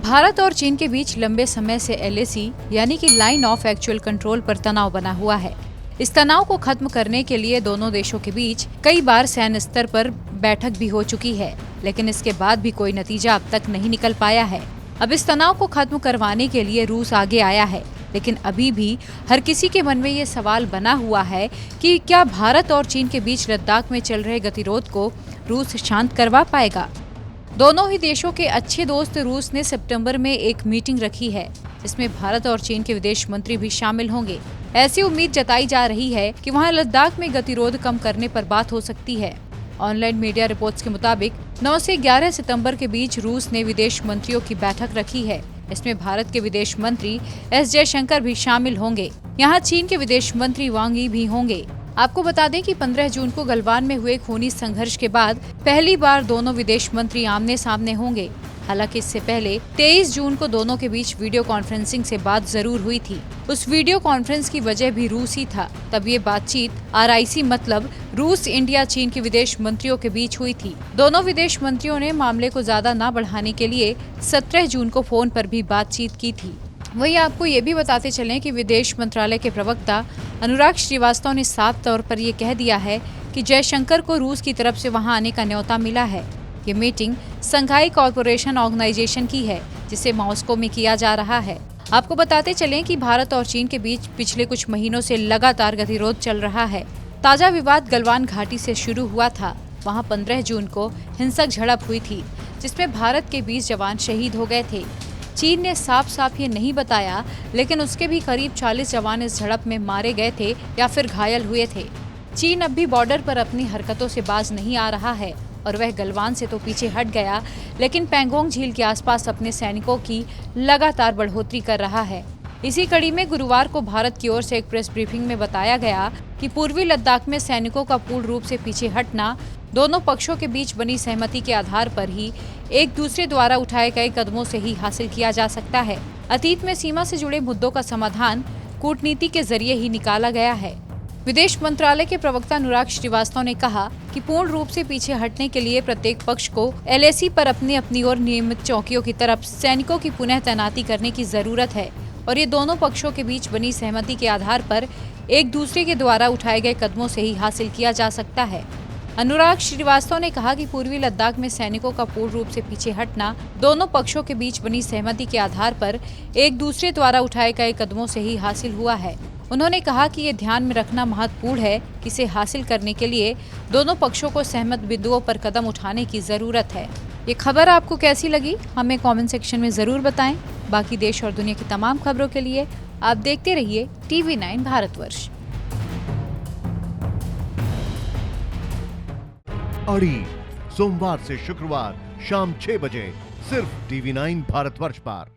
भारत और चीन के बीच लंबे समय से LAC यानी कि लाइन ऑफ एक्चुअल कंट्रोल पर तनाव बना हुआ है। इस तनाव को खत्म करने के लिए दोनों देशों के बीच कई बार सैन्य स्तर पर बैठक भी हो चुकी है, लेकिन इसके बाद भी कोई नतीजा अब तक नहीं निकल पाया है। अब इस तनाव को खत्म करवाने के लिए रूस आगे आया है, लेकिन अभी भी हर किसी के मन में ये सवाल बना हुआ है कि क्या भारत और चीन के बीच लद्दाख में चल रहे गतिरोध को रूस शांत करवा पाएगा। दोनों ही देशों के अच्छे दोस्त रूस ने सितंबर में एक मीटिंग रखी है, जिसमें भारत और चीन के विदेश मंत्री भी शामिल होंगे। ऐसी उम्मीद जताई जा रही है कि वहां लद्दाख में गतिरोध कम करने पर बात हो सकती है। ऑनलाइन मीडिया रिपोर्ट्स के मुताबिक 9 से 11 सितंबर के बीच रूस ने विदेश मंत्रियों की बैठक रखी है। इसमें भारत के विदेश मंत्री S जयशंकर भी शामिल होंगे। यहाँ चीन के विदेश मंत्री वांग यी भी होंगे। आपको बता दें कि 15 जून को गलवान में हुए खूनी संघर्ष के बाद पहली बार दोनों विदेश मंत्री आमने सामने होंगे। हालांकि इससे पहले 23 जून को दोनों के बीच वीडियो कॉन्फ्रेंसिंग से बात जरूर हुई थी। उस वीडियो कॉन्फ्रेंस की वजह भी रूस ही था। तब ये बातचीत RIC मतलब रूस, इंडिया, चीन के विदेश मंत्रियों के बीच हुई थी। दोनों विदेश मंत्रियों ने मामले को ज्यादा न बढ़ाने के लिए 17 जून को फोन पर भी बातचीत की थी। वहीं आपको ये भी बताते चलें कि विदेश मंत्रालय के प्रवक्ता अनुराग श्रीवास्तव ने साफ तौर पर ये कह दिया है कि जयशंकर को रूस की तरफ से वहां आने का न्योता मिला है। ये मीटिंग शंघाई कॉरपोरेशन ऑर्गेनाइजेशन की है, जिसे मॉस्को में किया जा रहा है। आपको बताते चलें कि भारत और चीन के बीच पिछले कुछ महीनों से लगातार गतिरोध चल रहा है। ताजा विवाद गलवान घाटी से शुरू हुआ था। वहां 15 जून को हिंसक झड़प हुई थी, जिसमें भारत के 20 जवान शहीद हो गए थे। चीन ने साफ ये नहीं बताया, लेकिन उसके भी करीब 40 जवान इस झड़प में मारे गए थे या फिर घायल हुए थे। चीन अब भी बॉर्डर पर अपनी हरकतों से बाज नहीं आ रहा है और वह गलवान से तो पीछे हट गया, लेकिन पैंगोंग झील के आसपास अपने सैनिकों की लगातार बढ़ोतरी कर रहा है। इसी कड़ी में गुरुवार को भारत की ओर से एक प्रेस ब्रीफिंग में बताया गया कि पूर्वी लद्दाख में सैनिकों का पूर्ण रूप से पीछे हटना दोनों पक्षों के बीच बनी सहमति के आधार पर ही एक दूसरे द्वारा उठाए गए कदमों से ही हासिल किया जा सकता है। अतीत में सीमा से जुड़े मुद्दों का समाधान कूटनीति के जरिए ही निकाला गया है। विदेश मंत्रालय के प्रवक्ता अनुराग श्रीवास्तव ने कहा कि पूर्ण रूप से पीछे हटने के लिए प्रत्येक पक्ष को LAC पर अपनी ओर नियमित चौकियों की तरफ सैनिकों की पुनः तैनाती करने की जरूरत है और ये दोनों पक्षों के बीच बनी सहमति के आधार पर एक दूसरे के द्वारा उठाए गए कदमों से ही हासिल किया जा सकता है। अनुराग श्रीवास्तव ने कहा कि पूर्वी लद्दाख में सैनिकों का पूर्ण रूप से पीछे हटना दोनों पक्षों के बीच बनी सहमति के आधार पर एक दूसरे द्वारा उठाए गए कदमों से ही हासिल हुआ है। उन्होंने कहा कि ये ध्यान में रखना महत्वपूर्ण है कि इसे हासिल करने के लिए दोनों पक्षों को सहमत बिंदुओं पर कदम उठाने की जरूरत है। ये खबर आपको कैसी लगी, हमें कमेंट सेक्शन में जरूर बताएं। बाकी देश और दुनिया की तमाम खबरों के लिए आप देखते रहिए TV9 भारतवर्ष। अड़ी सोमवार से शुक्रवार शाम 6 बजे सिर्फ TV9 भारतवर्ष पर।